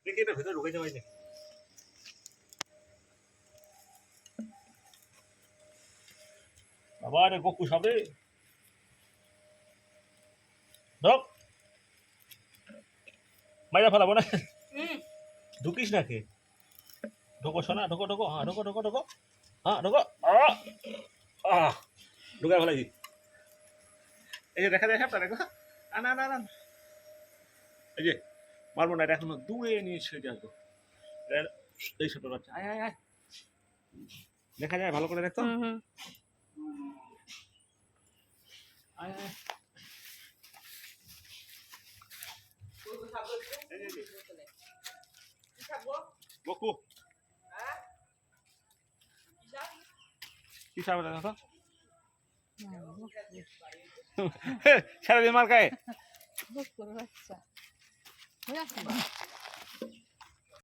দেখি এটা ভেতরে ঢুকে যাবে নাকি বাবা রে গকু সবে ঢোক মাইরা ফেলাবো না ঢুকিস নাকি ঢোকো শোনা ঢোকো ঢোকো হ্যাঁ ঢোকো ঢোকো ঢোকো হ্যাঁ ঢোকো ঢুকে ফেলাই এই যে দেখা যায় সাপটা দেখো না না না এই যে মারবো না এটা এখনো দূরে নিয়ে ছেড়ে আসবো এই ছোট বাচ্চা আয় আয় আয় দেখা যায় ভালো করে দেখতো আয় আয় বকু কি সাপ দেখো সারাদিন মার খায়